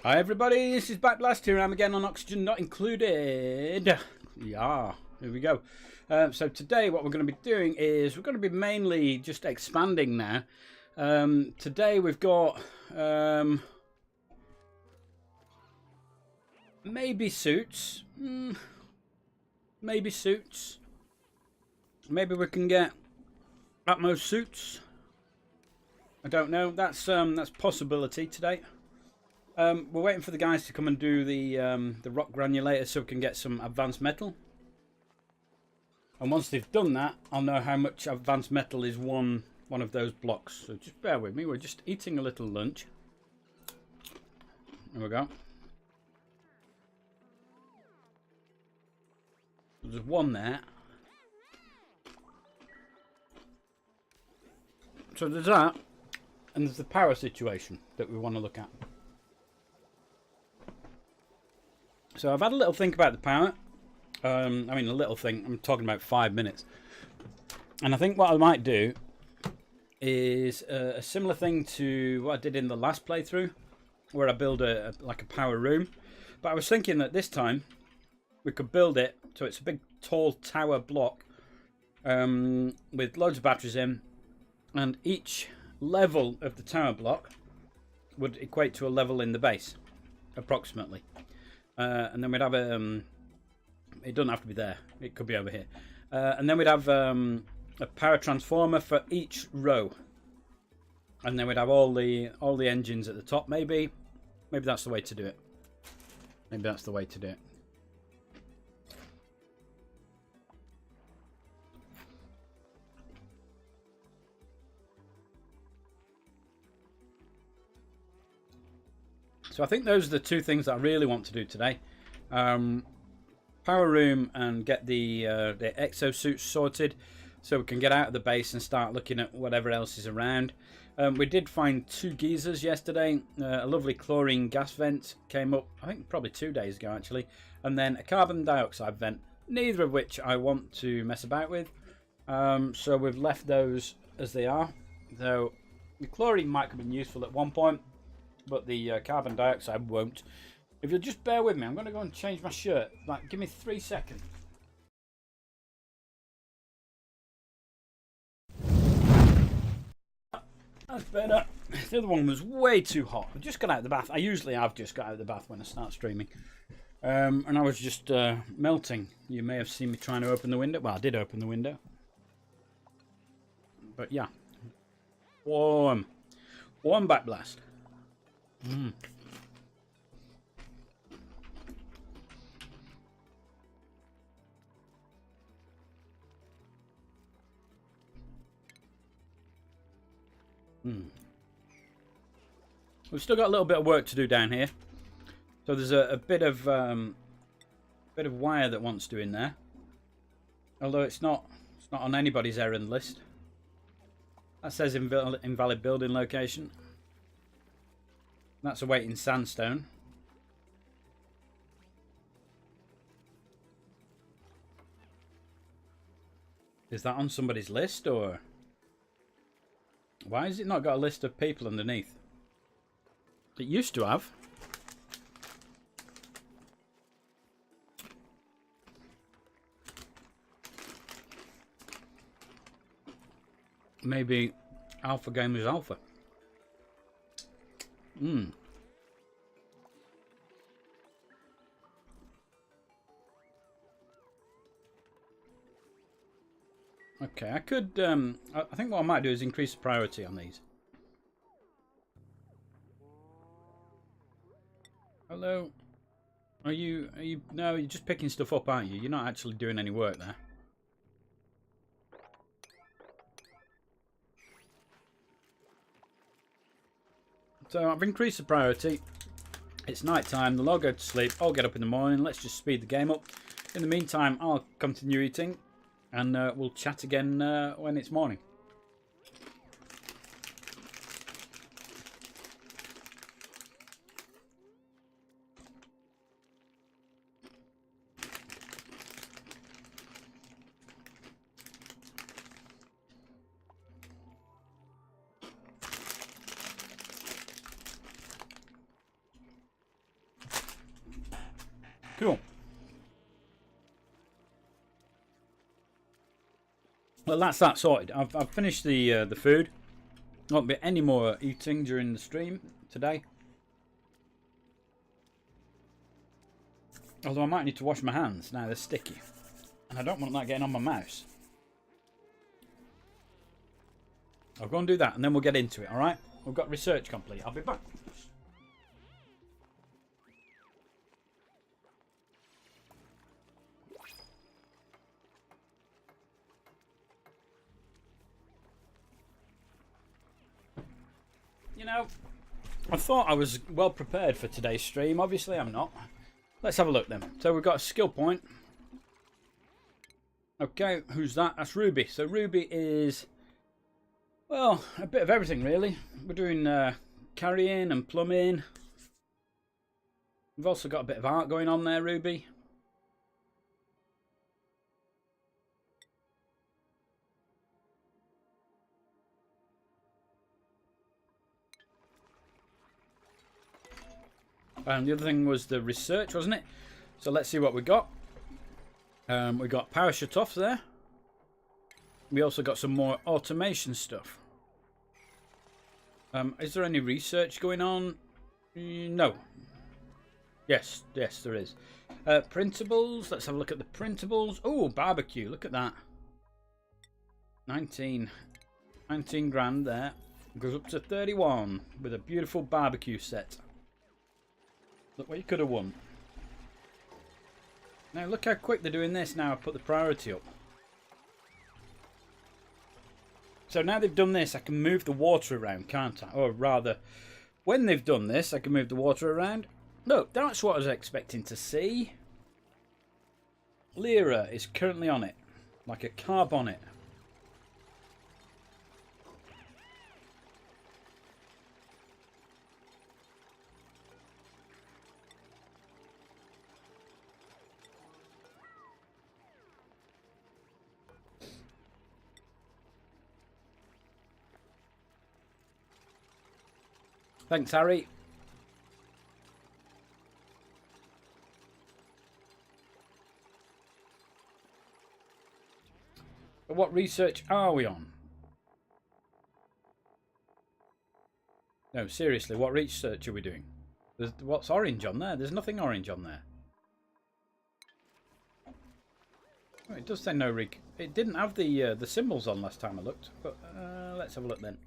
Hi everybody, this is Backblast here. I'm again on Oxygen Not Included. Yeah, here we go. So today what we're going to be doing is we're going to be mainly just expanding now. Today we've got maybe suits. Maybe suits. Maybe we can get Atmos suits. I don't know. That's possibility today. We're waiting for the guys to come and do the rock granulator so we can get some advanced metal. And once they've done that, I'll know how much advanced metal is one of those blocks. So just bear with me. We're just eating a little lunch. There we go. There's one there. So there's that. And there's the power situation that we want to look at. So I've had a little think about the power. I mean, a little thing. I'm talking about 5 minutes. And I think what I might do is a similar thing to what I did in the last playthrough, where I build like a power room. But I was thinking that this time we could build it so it's a big, tall tower block with loads of batteries in, and each level of the tower block would equate to a level in the base, approximately. And then we'd have it doesn't have to be there, it could be over here, and then we'd have a power transformer for each row, and then we'd have all the engines at the top. Maybe that's the way to do it. Maybe that's the way to do it. So I think those are the two things that I really want to do today. Power room and get the exosuits sorted so we can get out of the base and start looking at whatever else is around. We did find 2 geysers yesterday. A lovely chlorine gas vent came up, I think probably 2 days ago actually. And then a carbon dioxide vent, neither of which I want to mess about with. So we've left those as they are. Though the chlorine might have been useful at one point, but the carbon dioxide won't. If you'll just bear with me, I'm going to go and change my shirt. Like, give me 3 seconds. That's better. The other one was way too hot. I just got out of the bath. I usually have just got out of the bath when I start streaming. And I was just melting. You may have seen me trying to open the window. Well, I did open the window. But yeah. Warm. Warm backblast. We've still got a little bit of work to do down here. So there's a bit of wire that wants doing there. Although it's not on anybody's errand list. That says invalid building location. That's awaiting sandstone. Is that on somebody's list, or why has it not got a list of people underneath? It used to have. Maybe Alpha Gamers Alpha. Okay, I could. I think what I might do is increase the priority on these. Hello. Are you? No, you're just picking stuff up, aren't you? You're not actually doing any work there. So I've increased the priority. It's night time. They'll all go to sleep. I'll get up in the morning. Let's just speed the game up. In the meantime, I'll continue eating, and we'll chat again when it's morning. Cool. Well, that's that sorted. I've finished the food. Won't be any more eating during the stream today. Although I might need to wash my hands now, they're sticky, and I don't want that getting on my mouse. I'll go and do that, and then we'll get into it. All right? We've got research complete. I'll be back. You know, I thought I was well prepared for today's stream. Obviously, I'm not. Let's have a look then. So we've got a skill point. Okay, who's that? That's Ruby. So Ruby is, well, a bit of everything really. We're doing carrying and plumbing. We've also got a bit of art going on there, Ruby. And the other thing was the research, wasn't it? So let's see what we got. We got power shutoffs there. We also got some more automation stuff. Is there any research going on? No. Yes, there is. Printables. Let's have a look at the printables. Oh, barbecue. Look at that. 19 grand there. Goes up to 31 with a beautiful barbecue set. Look what you could have won. Now look how quick they're doing this now. I put the priority up. So now they've done this, I can move the water around, can't I? Or rather, when they've done this, I can move the water around. Look, that's what I was expecting to see. Lyra is currently on it, like a carb on it. Thanks, Harry. But what research are we on? No, seriously, what research are we doing? What's orange on there? There's nothing orange on there. Oh, it does say no rig. It didn't have the symbols on last time I looked. But let's have a look then.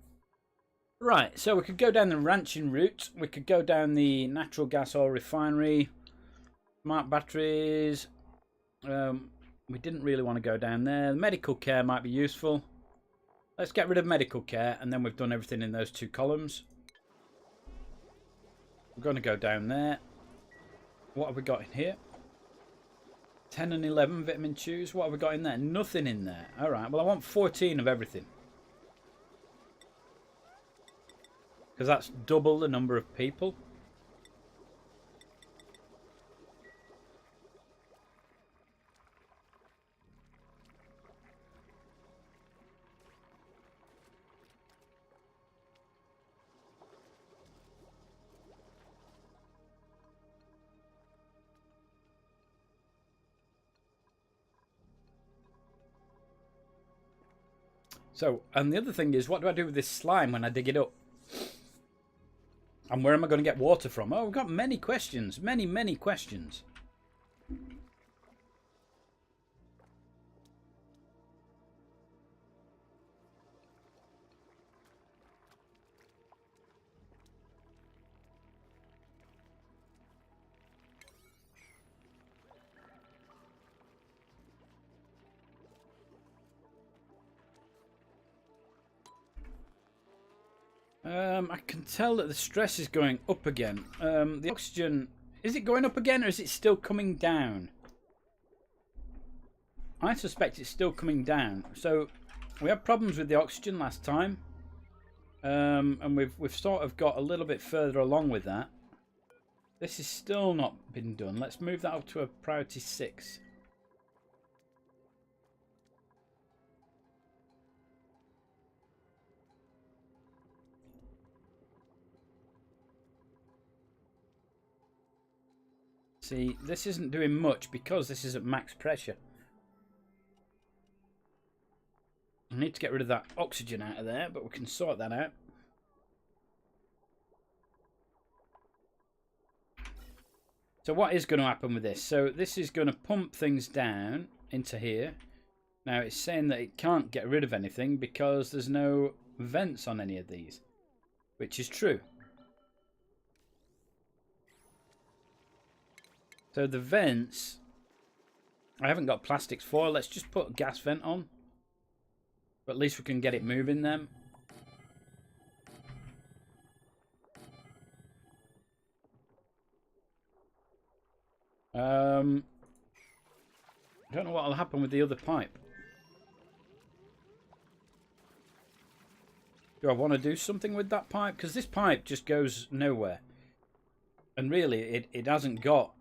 Right, so we could go down the ranching route. We could go down the natural gas oil refinery. Smart batteries. We didn't really want to go down there. Medical care might be useful. Let's get rid of medical care, and then we've done everything in those two columns. We're going to go down there. What have we got in here? 10 and 11 vitamin chews. What have we got in there? Nothing in there. Alright, well I want 14 of everything. Because that's double the number of people. So, and the other thing is, what do I do with this slime when I dig it up? And where am I going to get water from? Oh, we've got many questions. Many questions. I can tell that the stress is going up again. The oxygen, is it going up again or is it still coming down? I suspect it's still coming down. So we had problems with the oxygen last time, and we've sort of got a little bit further along with that. This is still not been done. Let's move that up to a priority 6. See, this isn't doing much because this is at max pressure. I need to get rid of that oxygen out of there, but we can sort that out. So what is going to happen with this? So this is going to pump things down into here. Now it's saying that it can't get rid of anything because there's no vents on any of these, which is true. So the vents, I haven't got plastics for. Let's just put a gas vent on. But at least we can get it moving then. I don't know what will happen with the other pipe. Do I want to do something with that pipe? Because this pipe just goes nowhere. And really, it hasn't got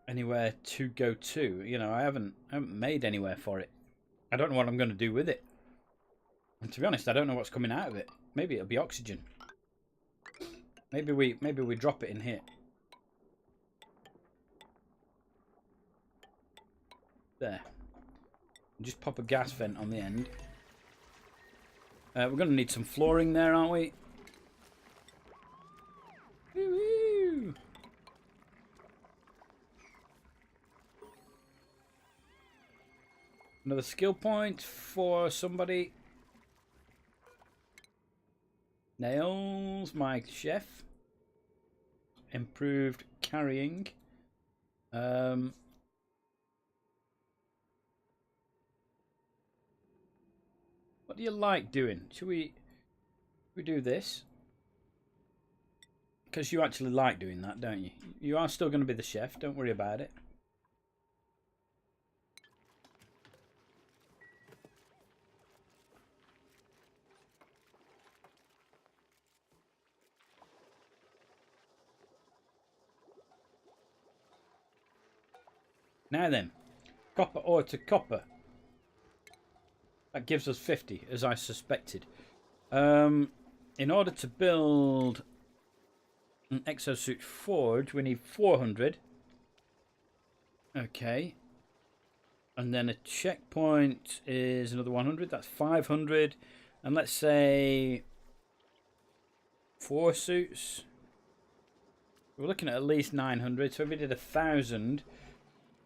anywhere to go to. You know, I haven't made anywhere for it. I don't know what I'm going to do with it. And to be honest, I don't know what's coming out of it. Maybe it'll be oxygen. Maybe we drop it in here. There. Just pop a gas vent on the end. We're going to need some flooring there, aren't we? Woo-hoo! Another skill point for somebody. Nails, my chef. Improved carrying. What do you like doing? Should we do this? Because you actually like doing that, don't you? You are still going to be the chef. Don't worry about it. Now then, copper ore to copper. That gives us 50, as I suspected. In order to build an exosuit forge, we need 400. Okay. And then a checkpoint is another 100. That's 500. And let's say 4 suits. We're looking at least 900. So if we did 1,000,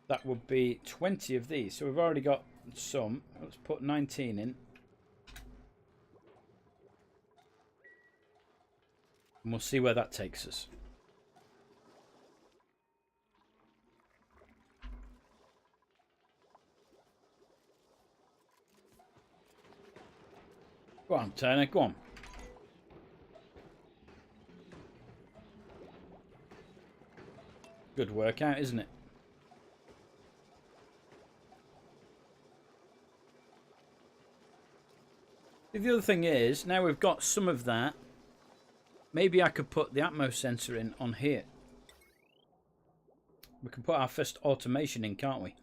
that would be 20 of these. So we've already got some. Let's put 19 in. And we'll see where that takes us. Go on, Turner, go on. Good workout, isn't it? The other thing is, now we've got some of that, maybe I could put the Atmos sensor in on here. We can put our first automation in, can't we?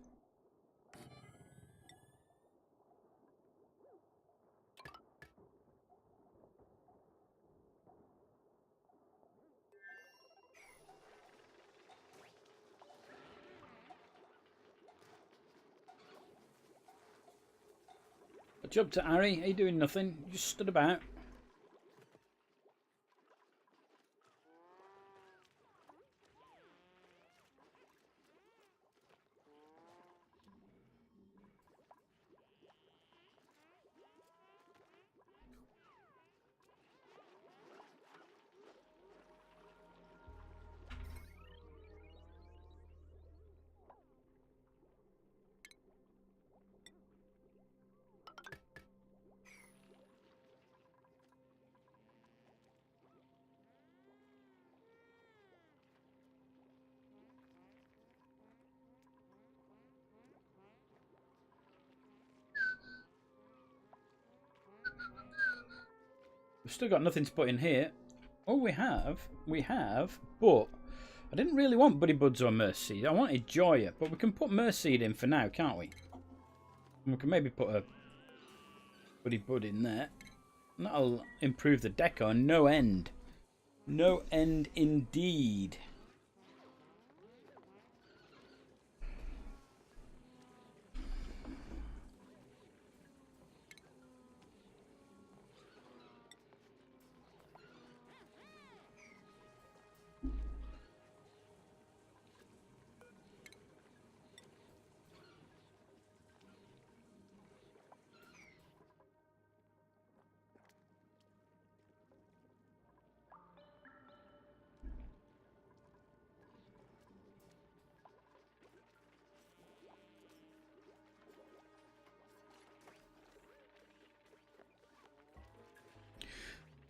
What's up to Harry? Are you doing nothing? You just stood about. We've still got nothing to put in here. Oh, we have, but I didn't really want Buddy Buds or Merseed. I wanted Joya, but we can put Merseed in for now, can't we? And we can maybe put a Buddy Bud in there. And that'll improve the deco no end. No end indeed.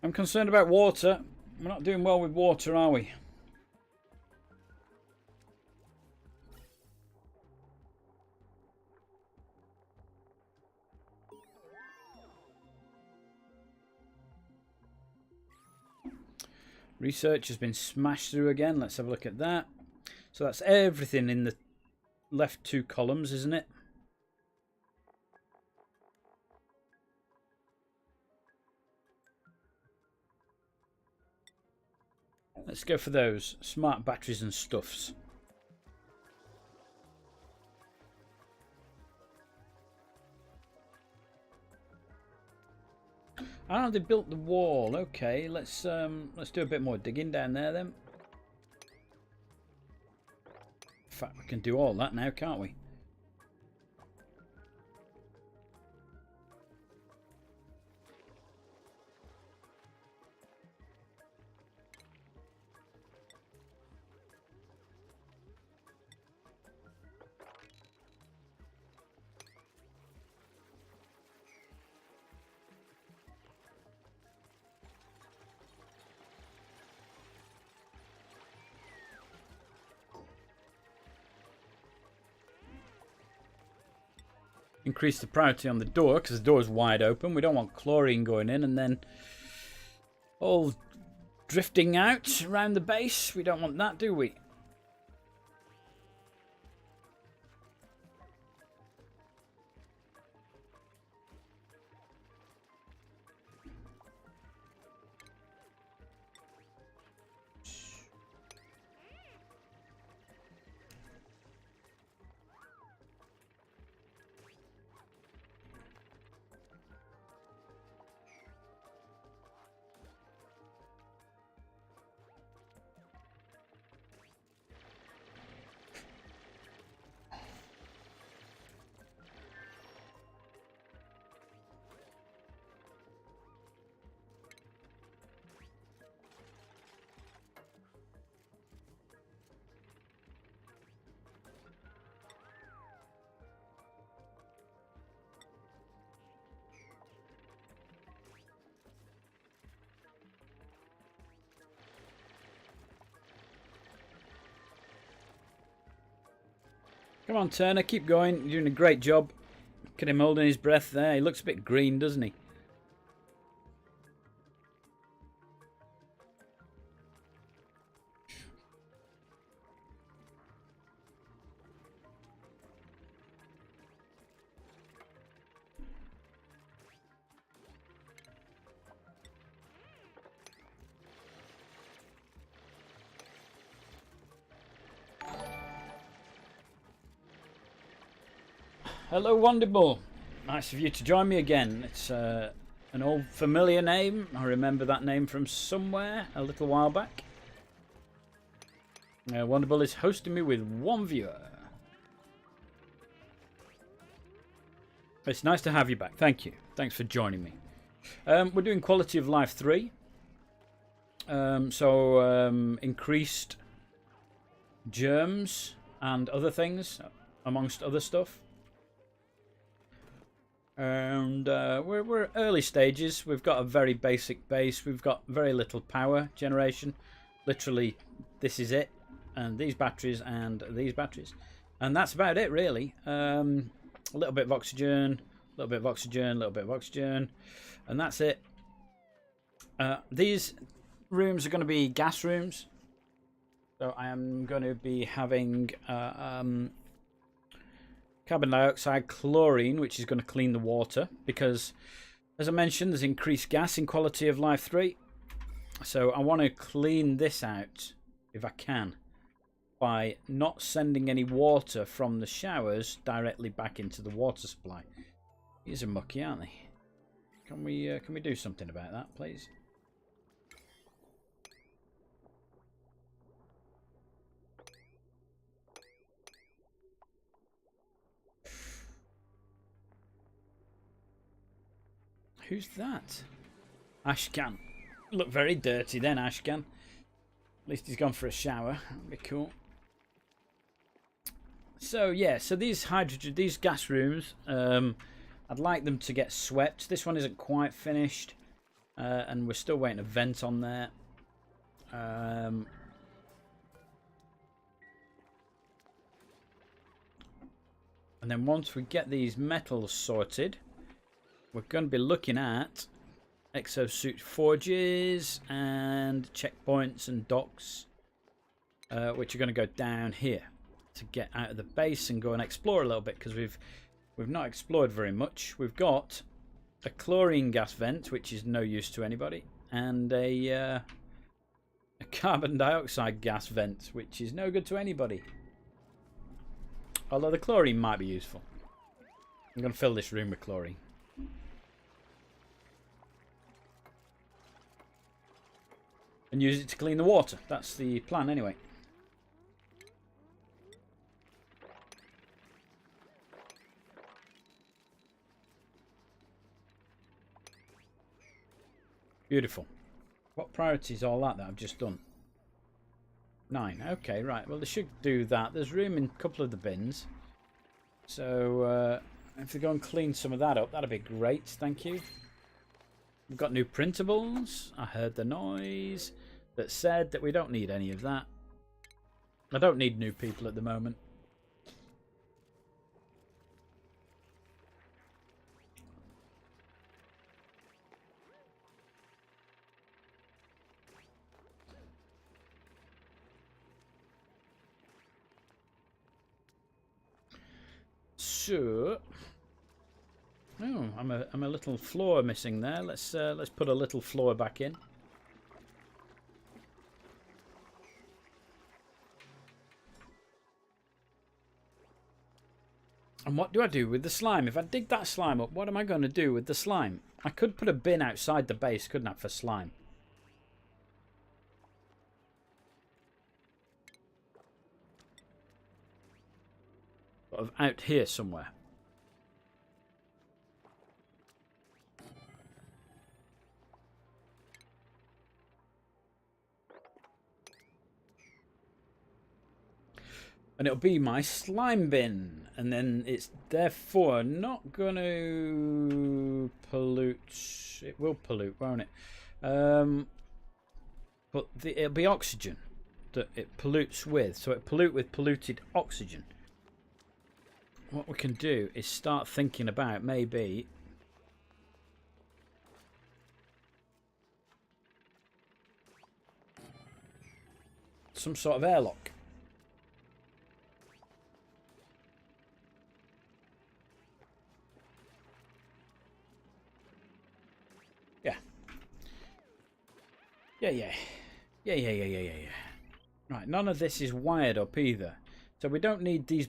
I'm concerned about water. We're not doing well with water, are we? Research has been smashed through again. Let's have a look at that. So that's everything in the left 2 columns, isn't it? Let's go for those smart batteries and stuffs. Ah, they built the wall. Okay, let's do a bit more digging down there then. In fact, we can do all that now, can't we? Increase the priority on the door because the door is wide open. We don't want chlorine going in and then all drifting out around the base. We don't want that, do we? Come on, Turner, keep going. You're doing a great job. Look at him holding his breath there. He looks a bit green, doesn't he? Hello, Wonderbull. Nice of you to join me again. It's an old familiar name. I remember that name from somewhere a little while back. Wonderbull is hosting me with one viewer. It's nice to have you back. Thank you. Thanks for joining me. We're doing Quality of Life 3. Increased germs and other things, amongst other stuff. And we're early stages. We've got a very basic base. We've got very little power generation. Literally, this is it. And these batteries and these batteries. And that's about it, really. A little bit of oxygen, a little bit of oxygen, a little bit of oxygen. And that's it. These rooms are going to be gas rooms. So I am going to be having carbon dioxide, chlorine, which is going to clean the water. Because, as I mentioned, there's increased gas in Quality of Life 3. So I want to clean this out, if I can, by not sending any water from the showers directly back into the water supply. These are mucky, aren't they? Can we do something about that, please? Who's that? Ashcan. Look very dirty then, Ashcan. At least he's gone for a shower. That'd be cool. So yeah, so these gas rooms, I'd like them to get swept. This one isn't quite finished. and we're still waiting a vent on there. And then once we get these metals sorted, we're going to be looking at exosuit forges and checkpoints and docks, which are going to go down here to get out of the base and go and explore a little bit, because we've not explored very much. We've got a chlorine gas vent, which is no use to anybody, and a carbon dioxide gas vent, which is no good to anybody. Although the chlorine might be useful. I'm going to fill this room with chlorine. And use it to clean the water. That's the plan anyway. Beautiful. What priority is all that I've just done? 9. Okay, right. Well, they should do that. There's room in a couple of the bins. So, if they go and clean some of that up, that'd be great. Thank you. We've got new printables. I heard the noise that said that we don't need any of that. I don't need new people at the moment. So, oh, I'm a little floor missing there. Let's put a little floor back in. And what do I do with the slime? If I dig that slime up, what am I going to do with the slime? I could put a bin outside the base, couldn't I, for slime? Sort of out here somewhere. And it'll be my slime bin. And then it's therefore not going to pollute. It will pollute, won't it? But it'll be oxygen that it pollutes with. So it pollute with polluted oxygen. What we can do is start thinking about maybe some sort of airlock. Yeah. Right, none of this is wired up either. So we don't need these